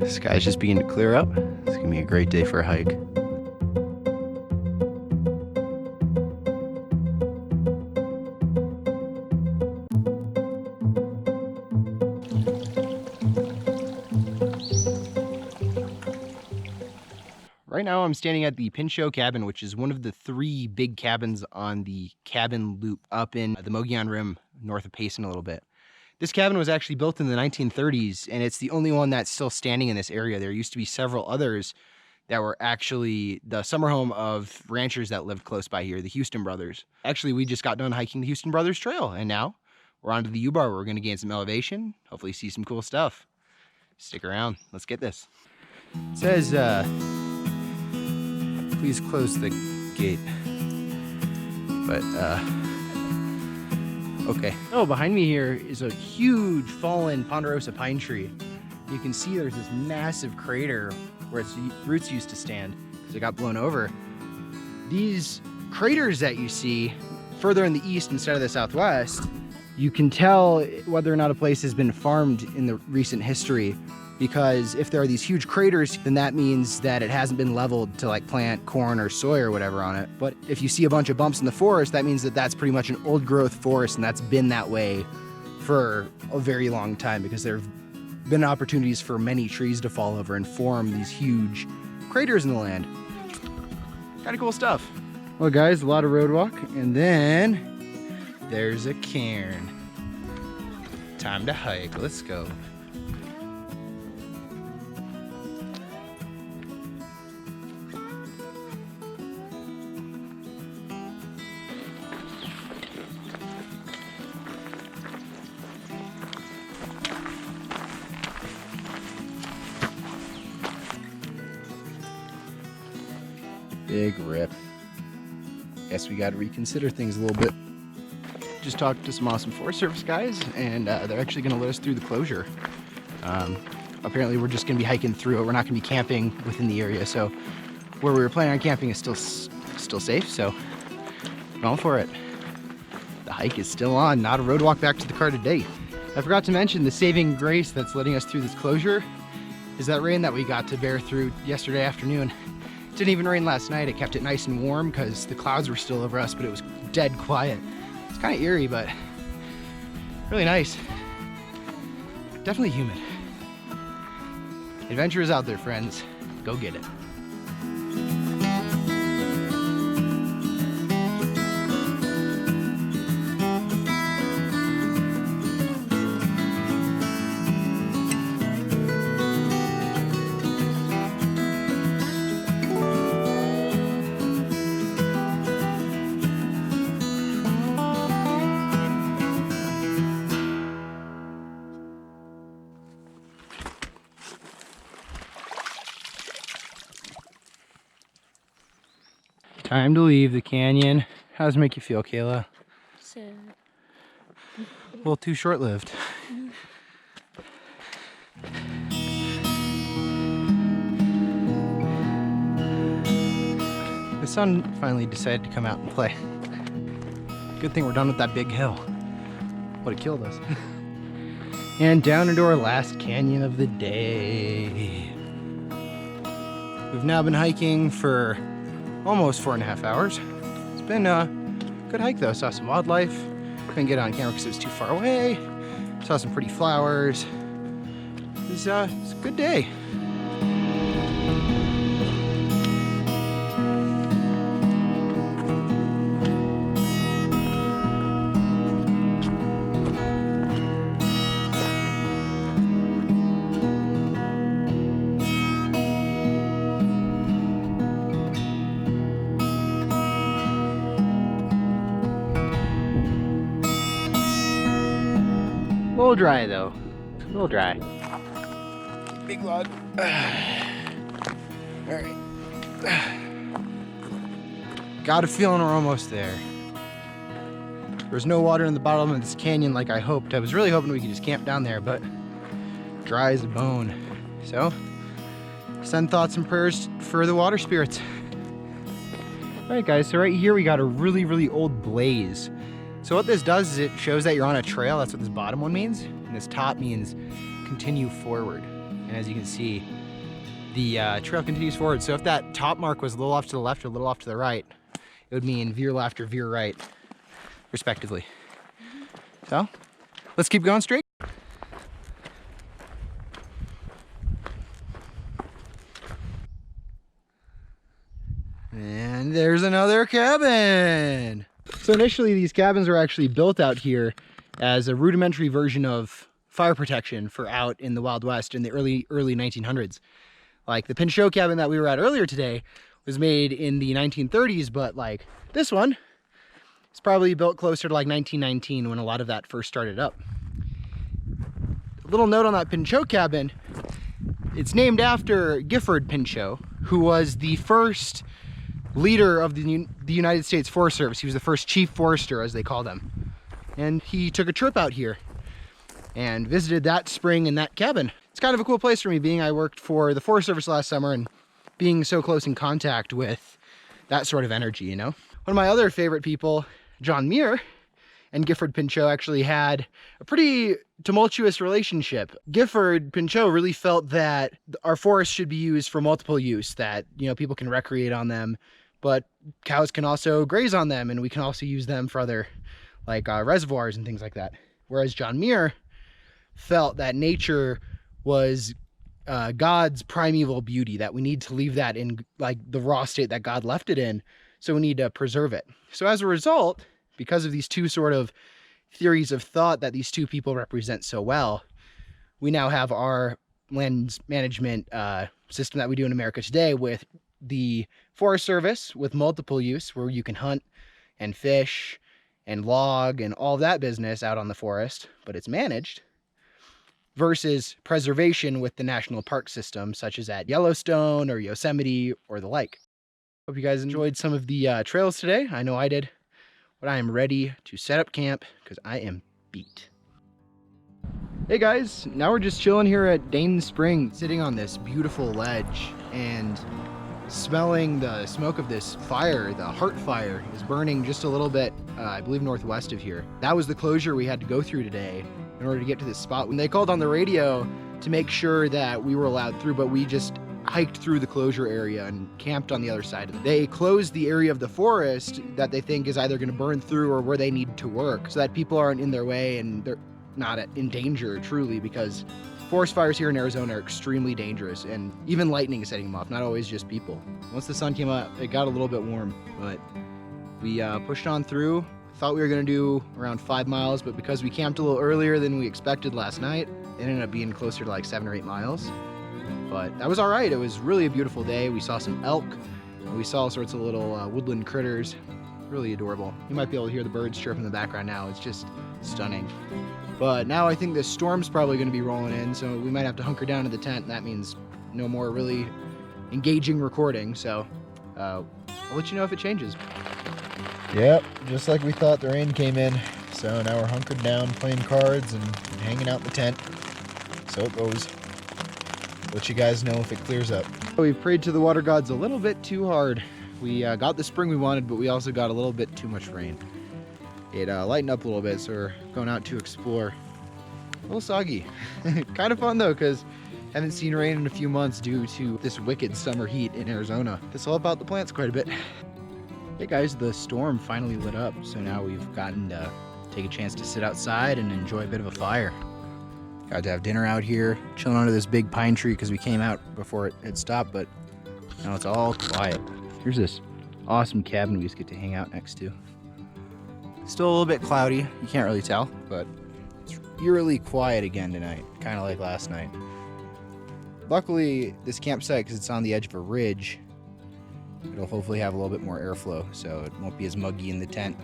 The sky's just beginning to clear up. It's gonna be a great day for a hike. Right now I'm standing at the Pinchot Cabin, which is one of the 3 big cabins on the cabin loop up in the Mogollon Rim, north of Payson a little bit. This cabin was actually built in the 1930s, and it's the only one that's still standing in this area. There used to be several others that were actually the summer home of ranchers that lived close by here, the Houston brothers. Actually, we just got done hiking the Houston Brothers Trail, and now we're on to the U-Bar where we're going to gain some elevation, hopefully see some cool stuff. Stick around. Let's get this. It says, please close the gate. But, okay. Oh, behind me here is a huge fallen Ponderosa pine tree. You can see there's this massive crater where its roots used to stand because it got blown over. These craters that you see further in the east instead of the southwest, you can tell whether or not a place has been farmed in the recent history, because if there are these huge craters, then that means that it hasn't been leveled to like plant corn or soy or whatever on it. But if you see a bunch of bumps in the forest, that means that that's pretty much an old growth forest, and that's been that way for a very long time because there have been opportunities for many trees to fall over and form these huge craters in the land. Kind of cool stuff. Well guys, a lot of road walk, and then there's a cairn. Time to hike, let's go. Big rip. Guess we got to reconsider things a little bit. Just talked to some awesome Forest Service guys, and they're actually going to let us through the closure. Apparently we're just going to be hiking through it. We're not going to be camping within the area, so where we were planning on camping is still safe, so going for it. The hike is still on, not a road walk back to the car today. I forgot to mention the saving grace that's letting us through this closure is that rain that we got to bear through yesterday afternoon. It didn't even rain last night. It kept it nice and warm because the clouds were still over us, but it was dead quiet. It's kind of eerie, but really nice. Definitely humid. Adventure is out there, friends. Go get it. Time to leave the canyon. How does it make you feel, Kayla? Sad. A little too short-lived. The sun finally decided to come out and play. Good thing we're done with that big hill. Would have killed us. And down into our last canyon of the day. We've now been hiking for almost 4.5 hours. It's been a good hike though. Saw some wildlife. Couldn't get on camera because it was too far away. Saw some pretty flowers. It's a good day. A little dry though, a little dry. Big log. All right. Got a feeling we're almost there. There's no water in the bottom of this canyon like I hoped. I was really hoping we could just camp down there, but dry as a bone. So, send thoughts and prayers for the water spirits. All Alright guys, so right here we got a really old blaze. So what this does is it shows that you're on a trail. That's what this bottom one means. And this top means continue forward. And as you can see, the trail continues forward. So if that top mark was a little off to the left or a little off to the right, it would mean veer left or veer right, respectively. So let's keep going straight. And there's another cabin. So initially these cabins were actually built out here as a rudimentary version of fire protection for out in the Wild West in the early 1900s. Like the Pinchot Cabin that we were at earlier today was made in the 1930s, but like this one is probably built closer to like 1919 when a lot of that first started up. A little note on that Pinchot Cabin, it's named after Gifford Pinchot, who was the first leader of the United States Forest Service. He was the first chief forester, as they call them. And he took a trip out here and visited that spring and that cabin. It's kind of a cool place for me, being I worked for the Forest Service last summer and being so close in contact with that sort of energy, you know? One of my other favorite people, John Muir, and Gifford Pinchot actually had a pretty tumultuous relationship. Gifford Pinchot really felt that our forests should be used for multiple use, that, you know, people can recreate on them, but cows can also graze on them, and we can also use them for other, like reservoirs and things like that. Whereas John Muir felt that nature was God's primeval beauty, that we need to leave that in like the raw state that God left it in, so we need to preserve it. So as a result, because of these two sort of theories of thought that these two people represent so well, we now have our land management system that we do in America today with the Forest Service with multiple use, where you can hunt and fish and log and all that business out on the forest, but it's managed, versus preservation with the national park system, such as at Yellowstone or Yosemite or the like. Hope you guys enjoyed some of the trails today. I know I did. But I am ready to set up camp because I am beat. Hey guys, now we're just chilling here at Dane Spring, sitting on this beautiful ledge and smelling the smoke of this fire. The Hart Fire is burning just a little bit, I believe northwest of here. That was the closure we had to go through today in order to get to this spot. When they called on the radio to make sure that we were allowed through, but we just hiked through the closure area and camped on the other side of it. They closed the area of the forest that they think is either going to burn through or where they need to work, so that people aren't in their way and they're not in danger truly, because forest fires here in Arizona are extremely dangerous, and even lightning is setting them off, not always just people. Once the sun came up, it got a little bit warm, but we pushed on through. Thought we were going to do around 5 miles, but because we camped a little earlier than we expected last night, it ended up being closer to like 7 or 8 miles. But that was all right. It was really a beautiful day. We saw some elk. We saw all sorts of little woodland critters. Really adorable. You might be able to hear the birds chirp in the background now. It's just stunning. But now I think the storm's probably going to be rolling in, so we might have to hunker down in the tent. That means no more really engaging recording. So I'll let you know if it changes. Yep, just like we thought, the rain came in. So now we're hunkered down, playing cards and hanging out in the tent. So it goes. Let you guys know if it clears up. We prayed to the water gods a little bit too hard. We got the spring we wanted, but we also got a little bit too much rain. It lightened up a little bit, so we're going out to explore. A little soggy. Kind of fun though, because I haven't seen rain in a few months due to this wicked summer heat in Arizona. This will help out the plants quite a bit. Hey guys, the storm finally lit up, so now we've gotten to take a chance to sit outside and enjoy a bit of a fire. Got to have dinner out here, chilling under this big pine tree because we came out before it had stopped, but now it's all quiet. Here's this awesome cabin we just get to hang out next to. Still a little bit cloudy, you can't really tell, but it's eerily quiet again tonight, kind of like last night. Luckily, this campsite, because it's on the edge of a ridge, it'll hopefully have a little bit more airflow, so it won't be as muggy in the tent.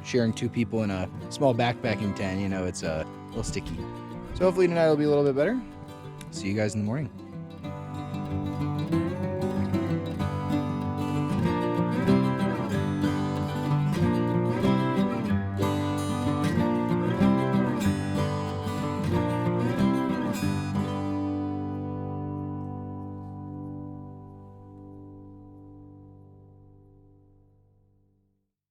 Sharing 2 people in a small backpacking tent, you know, it's a little sticky. So hopefully tonight will be a little bit better. See you guys in the morning.